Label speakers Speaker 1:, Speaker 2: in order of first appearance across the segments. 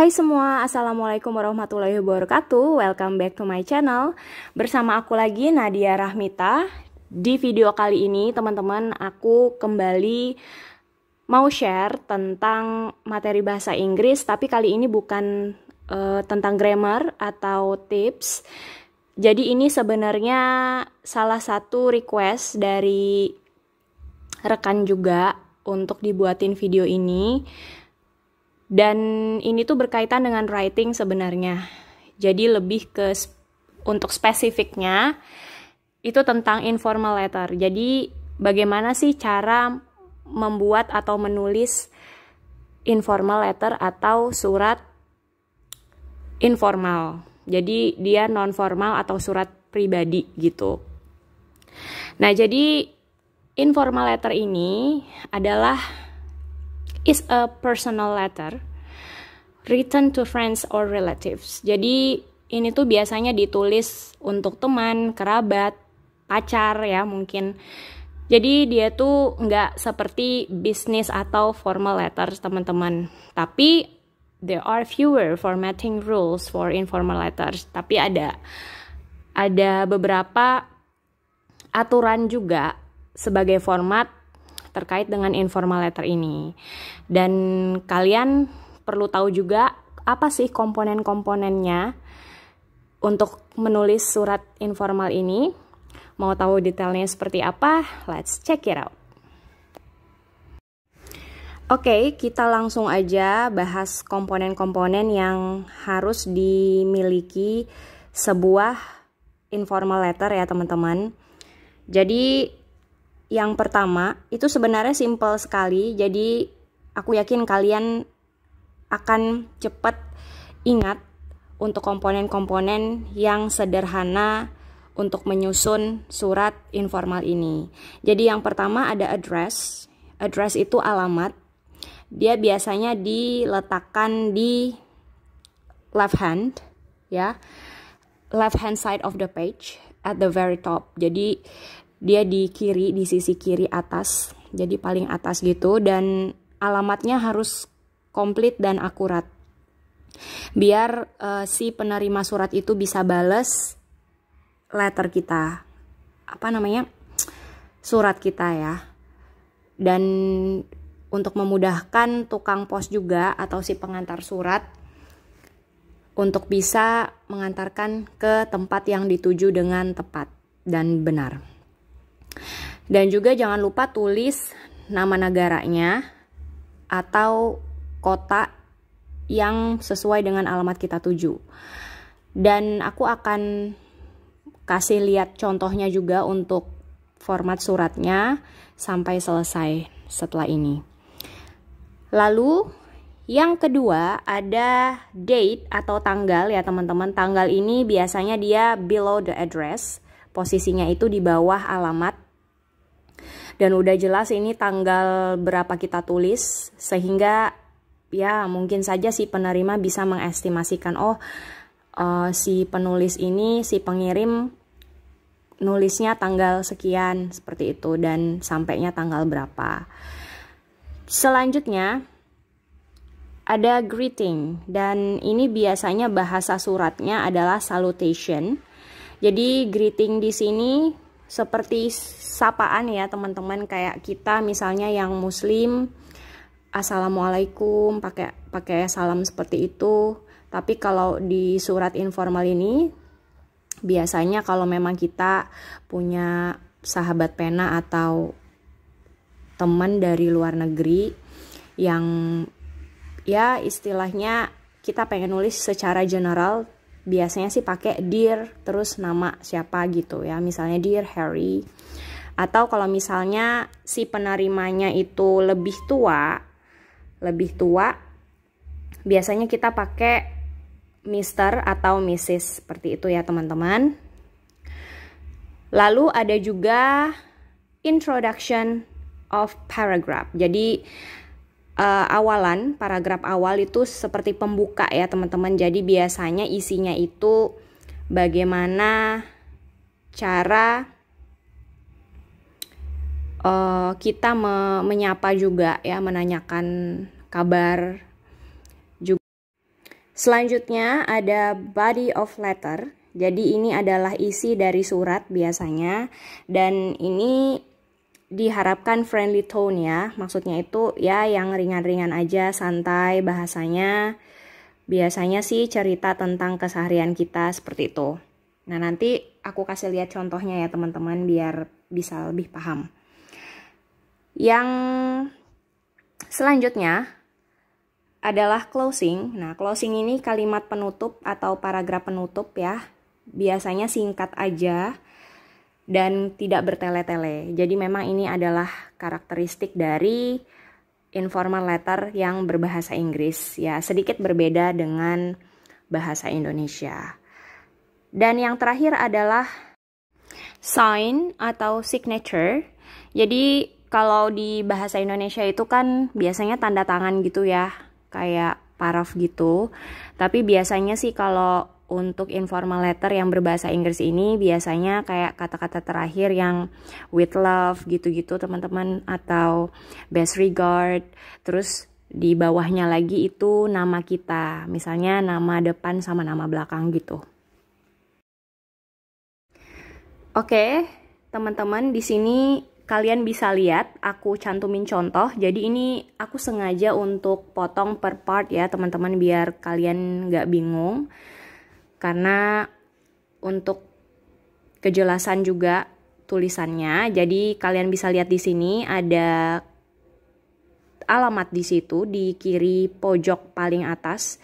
Speaker 1: Hai semua, Assalamualaikum warahmatullahi wabarakatuh. Welcome back to my channel. Bersama aku lagi Nadia Rahmita. Di video kali ini teman-teman, aku kembali mau share tentang materi bahasa Inggris. Tapi kali ini bukan tentang grammar atau tips. Jadi ini sebenarnya salah satu request dari rekan juga untuk dibuatin video ini. Dan ini tuh berkaitan dengan writing sebenarnya. Jadi lebih ke untuk spesifiknya itu tentang informal letter. Jadi bagaimana sih cara membuat atau menulis informal letter atau surat informal. Jadi dia non formal atau surat pribadi gitu. Nah, jadi informal letter ini adalah is a personal letter written to friends or relatives. Jadi ini tuh biasanya ditulis untuk teman, kerabat, pacar ya mungkin. Jadi dia tuh nggak seperti business atau formal letters teman-teman. Tapi there are fewer formatting rules for informal letters. Tapi ada beberapa aturan juga sebagai format terkait dengan informal letter ini. Dan kalian perlu tahu juga apa sih komponen-komponennya untuk menulis surat informal ini. Mau tahu detailnya seperti apa? Let's check it out. Oke, kita langsung aja bahas komponen-komponen yang harus dimiliki sebuah informal letter ya teman-teman. Jadi yang pertama, itu sebenarnya simple sekali, jadi aku yakin kalian akan cepat ingat untuk komponen-komponen yang sederhana untuk menyusun surat informal ini. Jadi yang pertama ada address. Address itu alamat. Dia biasanya diletakkan di left hand, ya, left hand side of the page at the very top. Jadi dia di kiri, di sisi kiri atas, jadi paling atas gitu, dan alamatnya harus komplit dan akurat biar si penerima surat itu bisa bales letter kita, surat kita ya. Dan untuk memudahkan tukang pos juga atau si pengantar surat untuk bisa mengantarkan ke tempat yang dituju dengan tepat dan benar. Dan juga jangan lupa tulis nama negaranya atau kota yang sesuai dengan alamat kita tuju. Dan aku akan kasih lihat contohnya juga untuk format suratnya sampai selesai setelah ini. Lalu yang kedua ada date atau tanggal ya teman-teman. Tanggal ini biasanya dia below the address. Posisinya itu di bawah alamat. Dan udah jelas ini tanggal berapa kita tulis, sehingga ya mungkin saja si penerima bisa mengestimasikan, si penulis ini, si pengirim nulisnya tanggal sekian, seperti itu, dan sampainya tanggal berapa. Selanjutnya ada greeting, dan ini biasanya bahasa suratnya adalah salutation. Jadi greeting di sini seperti sapaan ya teman-teman, kayak kita misalnya yang muslim assalamualaikum, pakai salam seperti itu. Tapi kalau di surat informal ini biasanya kalau memang kita punya sahabat pena atau teman dari luar negeri yang ya istilahnya kita pengen nulis secara general, biasanya sih pakai dear terus nama siapa gitu ya, misalnya dear Harry. Atau kalau misalnya si penerimanya itu lebih tua, biasanya kita pakai Mr. atau Mrs. seperti itu ya teman-teman. Lalu ada juga introduction of paragraph. Jadi paragraf awal itu seperti pembuka ya teman-teman. Jadi biasanya isinya itu bagaimana cara kita menyapa juga ya, menanyakan kabar juga. Selanjutnya ada body of letter. Jadi ini adalah isi dari surat biasanya, dan ini diharapkan friendly tone ya. Maksudnya itu ya yang ringan-ringan aja, santai bahasanya. Biasanya sih cerita tentang keseharian kita seperti itu. Nah, nanti aku kasih lihat contohnya ya teman-teman biar bisa lebih paham. Yang selanjutnya adalah closing. Nah, closing ini kalimat penutup atau paragraf penutup ya. Biasanya singkat aja dan tidak bertele-tele. Jadi memang ini adalah karakteristik dari informal letter yang berbahasa Inggris. Ya, sedikit berbeda dengan bahasa Indonesia. Dan yang terakhir adalah sign atau signature. Jadi kalau di bahasa Indonesia itu kan biasanya tanda tangan gitu ya, kayak paraf gitu. Tapi biasanya sih kalau untuk informal letter yang berbahasa Inggris ini biasanya kayak kata-kata terakhir yang with love gitu-gitu teman-teman, atau best regard. Terus di bawahnya lagi itu nama kita, misalnya nama depan sama nama belakang gitu. Oke, teman-teman, di sini kalian bisa lihat aku cantumin contoh. Jadi ini aku sengaja untuk potong per part ya teman-teman, biar kalian nggak bingung. Karena untuk kejelasan juga tulisannya. Jadi kalian bisa lihat di sini ada alamat di situ di kiri pojok paling atas,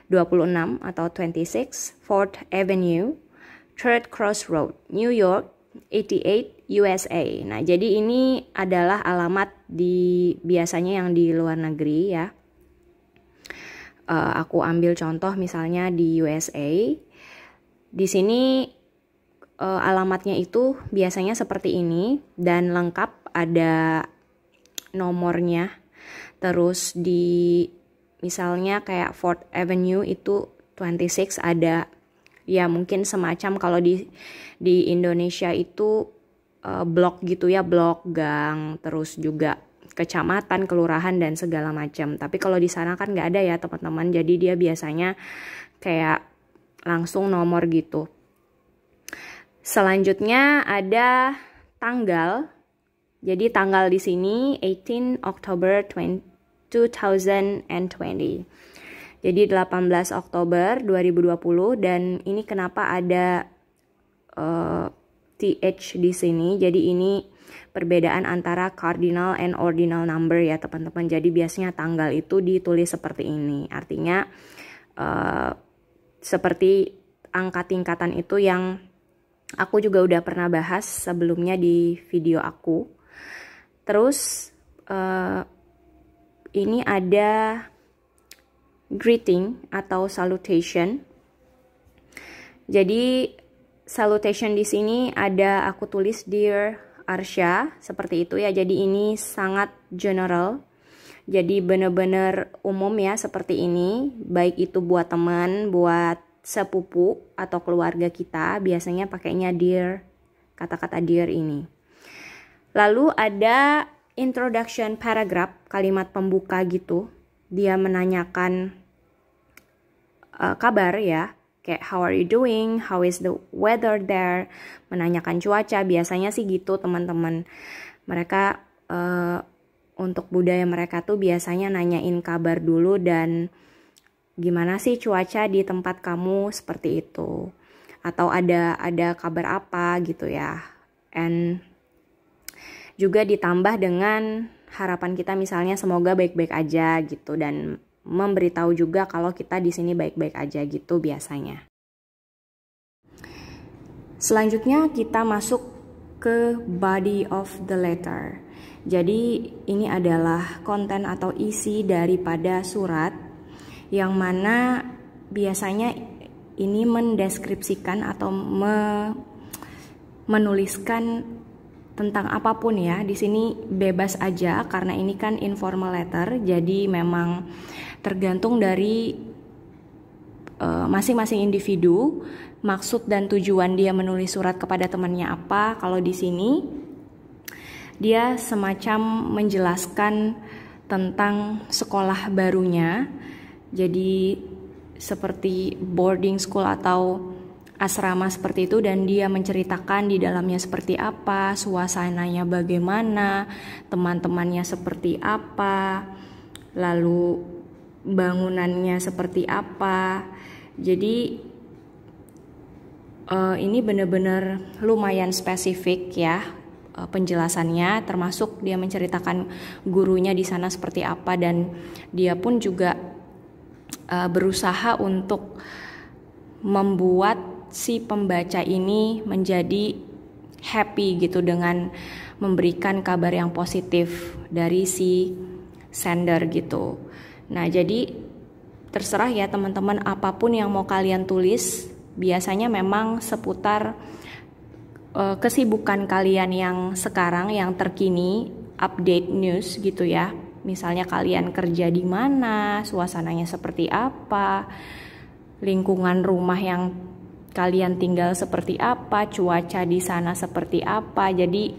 Speaker 1: 26 atau 26 4th Avenue, 3rd Cross Road, New York 88 USA. Nah, jadi ini adalah alamat di biasanya yang di luar negeri ya. Aku ambil contoh misalnya di USA. Di sini alamatnya itu biasanya seperti ini dan lengkap, ada nomornya. Terus di misalnya kayak 4th Avenue itu 26 ada ya, mungkin semacam kalau di Indonesia itu blok gitu ya, blok, gang, terus juga kecamatan, kelurahan, dan segala macam. Tapi kalau di sana kan nggak ada ya teman-teman, jadi dia biasanya kayak langsung nomor gitu. Selanjutnya ada tanggal. Jadi tanggal di sini 18 Oktober 2020. Jadi 18 Oktober 2020, dan ini kenapa ada TH di sini. Jadi ini perbedaan antara cardinal and ordinal number ya teman-teman. Jadi biasanya tanggal itu ditulis seperti ini. Artinya seperti angka tingkatan itu yang aku juga udah pernah bahas sebelumnya di video aku. Terus ini ada greeting atau salutation. Jadi salutation di sini ada aku tulis Dear Arsya seperti itu ya. Jadi ini sangat general. Jadi benar-benar umum ya seperti ini. Baik itu buat teman, buat sepupu atau keluarga kita, biasanya pakainya dear, kata-kata dear ini. Lalu ada introduction paragraph, kalimat pembuka gitu. Dia menanyakan kabar ya. Kayak how are you doing, how is the weather there, menanyakan cuaca, biasanya sih gitu teman-teman. Mereka untuk budaya mereka tuh biasanya nanyain kabar dulu dan gimana sih cuaca di tempat kamu, seperti itu. Atau ada kabar apa gitu ya. And juga ditambah dengan harapan kita misalnya semoga baik-baik aja gitu, dan memberitahu juga kalau kita di sini baik-baik aja gitu biasanya. Selanjutnya kita masuk ke body of the letter. Jadi ini adalah konten atau isi daripada surat, yang mana biasanya ini mendeskripsikan atau menuliskan tentang apapun ya. Di sini bebas aja karena ini kan informal letter, jadi memang tergantung dari masing-masing individu, maksud dan tujuan dia menulis surat kepada temannya apa. Kalau di sini dia semacam menjelaskan tentang sekolah barunya. Jadi seperti boarding school atau asrama seperti itu, dan dia menceritakan di dalamnya seperti apa, suasananya bagaimana, teman-temannya seperti apa, lalu bangunannya seperti apa. Jadi ini benar-benar lumayan spesifik ya penjelasannya, termasuk dia menceritakan gurunya di sana seperti apa, dan dia pun juga berusaha untuk membuat si pembaca ini menjadi happy gitu dengan memberikan kabar yang positif dari si sender gitu. Nah, jadi terserah ya teman-teman, apapun yang mau kalian tulis, biasanya memang seputar kesibukan kalian yang sekarang, yang terkini, update news gitu ya. Misalnya kalian kerja di mana, suasananya seperti apa, lingkungan rumah yang kalian tinggal seperti apa, cuaca di sana seperti apa. Jadi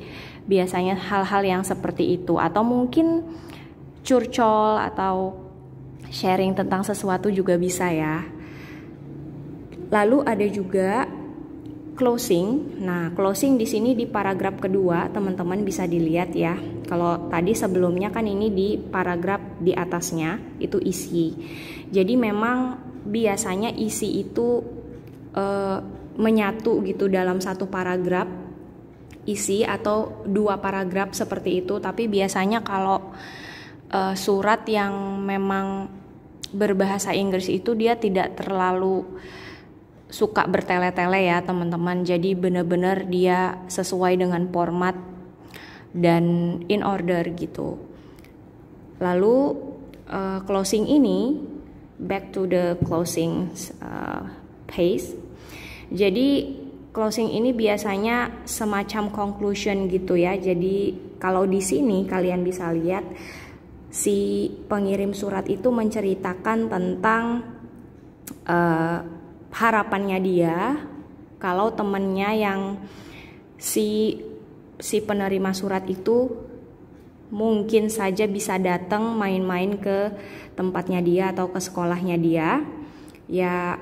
Speaker 1: biasanya hal-hal yang seperti itu, atau mungkin curcol atau sharing tentang sesuatu juga bisa ya. Lalu ada juga closing. Nah, closing di sini di paragraf kedua, teman-teman bisa dilihat ya. Kalau tadi sebelumnya kan ini di paragraf di atasnya itu isi. Jadi memang biasanya isi itu menyatu gitu dalam satu paragraf isi, atau dua paragraf seperti itu. Tapi biasanya kalau surat yang memang berbahasa Inggris itu dia tidak terlalu suka bertele-tele ya teman-teman. Jadi benar-benar dia sesuai dengan format dan in order gitu. Lalu closing ini, back to the closing page. Jadi closing ini biasanya semacam conclusion gitu ya. Jadi kalau di sini kalian bisa lihat si pengirim surat itu menceritakan tentang harapannya dia kalau temennya yang si penerima surat itu mungkin saja bisa datang main-main ke tempatnya dia atau ke sekolahnya dia. Ya,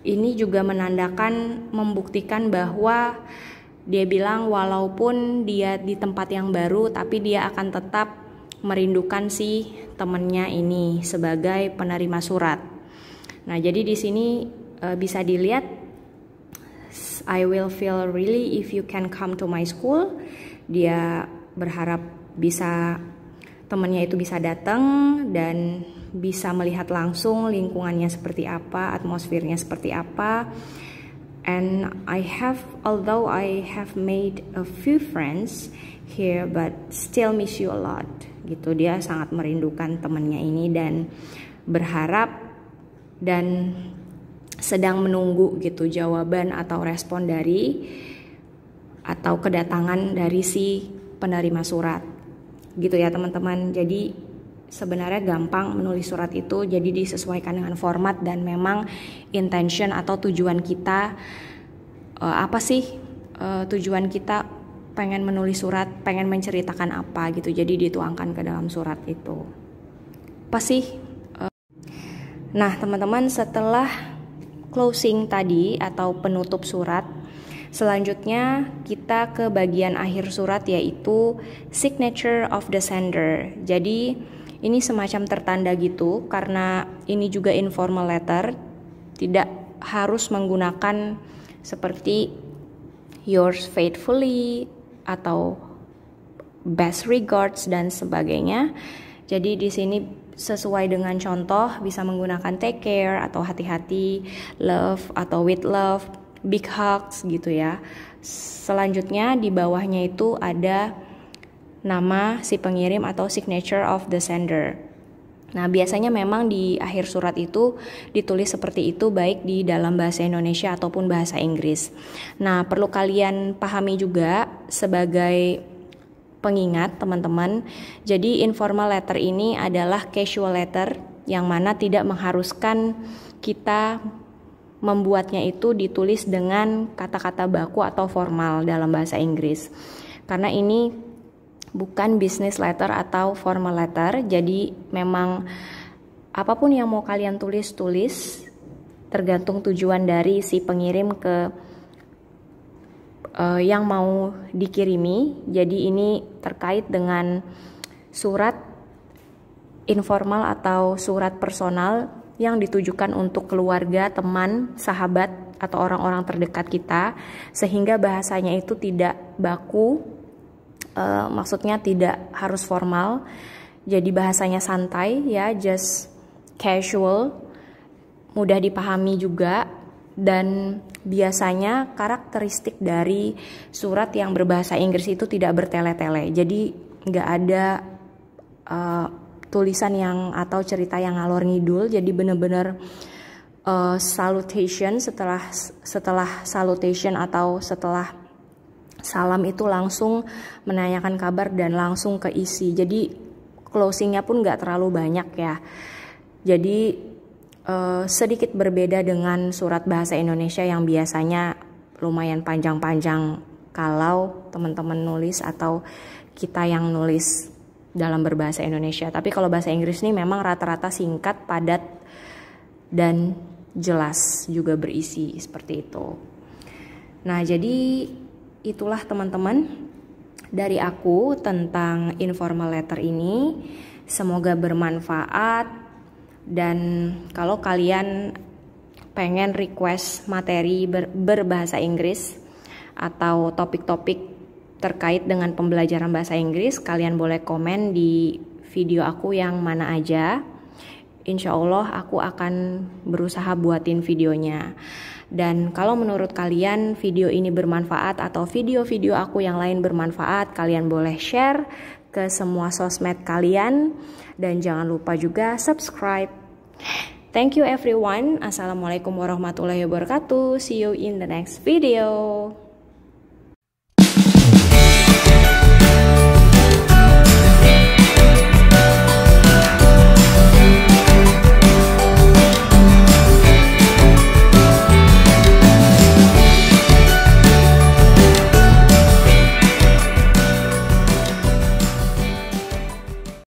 Speaker 1: ini juga menandakan, membuktikan bahwa dia bilang walaupun dia di tempat yang baru, tapi dia akan tetap merindukan si temennya ini sebagai penerima surat. Nah, jadi di sini bisa dilihat, I will feel really if you can come to my school. Dia berharap bisa temannya itu bisa datang dan bisa melihat langsung lingkungannya seperti apa, atmosfernya seperti apa. And although I have made a few friends here, but still miss you a lot. Gitu, dia sangat merindukan temannya ini dan berharap dan sedang menunggu gitu jawaban atau respon dari atau kedatangan dari si penerima surat gitu ya teman-teman. Jadi sebenarnya gampang menulis surat itu, jadi disesuaikan dengan format dan memang intention atau tujuan kita apa sih, tujuan kita pengen menulis surat, pengen menceritakan apa gitu, jadi dituangkan ke dalam surat itu apa sih. Nah teman-teman, setelah closing tadi atau penutup surat, selanjutnya kita ke bagian akhir surat, yaitu signature of the sender. Jadi ini semacam tertanda gitu, karena ini juga informal letter, tidak harus menggunakan seperti yours faithfully atau best regards dan sebagainya. Jadi di sini sesuai dengan contoh bisa menggunakan take care atau hati-hati, love atau with love, big hugs gitu ya. Selanjutnya di bawahnya itu ada nama si pengirim atau signature of the sender. Nah biasanya memang di akhir surat itu ditulis seperti itu, baik di dalam bahasa Indonesia ataupun bahasa Inggris. Nah perlu kalian pahami juga sebagai pengingat teman-teman, jadi informal letter ini adalah casual letter yang mana tidak mengharuskan kita membuatnya itu ditulis dengan kata-kata baku atau formal dalam bahasa Inggris. Karena ini bukan business letter atau formal letter, jadi memang apapun yang mau kalian tulis, tergantung tujuan dari si pengirim ke yang mau dikirimi. Jadi ini terkait dengan surat informal atau surat personal yang ditujukan untuk keluarga, teman, sahabat, atau orang-orang terdekat kita, sehingga bahasanya itu tidak baku, maksudnya tidak harus formal, jadi bahasanya santai ya, just casual, mudah dipahami juga. Dan biasanya karakteristik dari surat yang berbahasa Inggris itu tidak bertele-tele, jadi nggak ada tulisan yang atau cerita yang ngalor ngidul. Jadi bener-bener salutation, setelah salutation atau setelah salam itu langsung menanyakan kabar dan langsung ke isi. Jadi closingnya pun nggak terlalu banyak ya. Jadi sedikit berbeda dengan surat bahasa Indonesia yang biasanya lumayan panjang-panjang kalau teman-teman nulis atau kita yang nulis dalam berbahasa Indonesia. Tapi kalau bahasa Inggris ini memang rata-rata singkat, padat, dan jelas juga berisi seperti itu. Nah, jadi itulah teman-teman dari aku tentang informal letter ini. Semoga bermanfaat. Dan kalau kalian pengen request materi berbahasa Inggris atau topik-topik terkait dengan pembelajaran bahasa Inggris, kalian boleh komen di video aku yang mana aja. Insya Allah aku akan berusaha buatin videonya. Dan kalau menurut kalian video ini bermanfaat atau video-video aku yang lain bermanfaat, kalian boleh share ke semua sosmed kalian. Dan jangan lupa juga subscribe. Thank you everyone. Assalamualaikum warahmatullahi wabarakatuh. See you in the next video.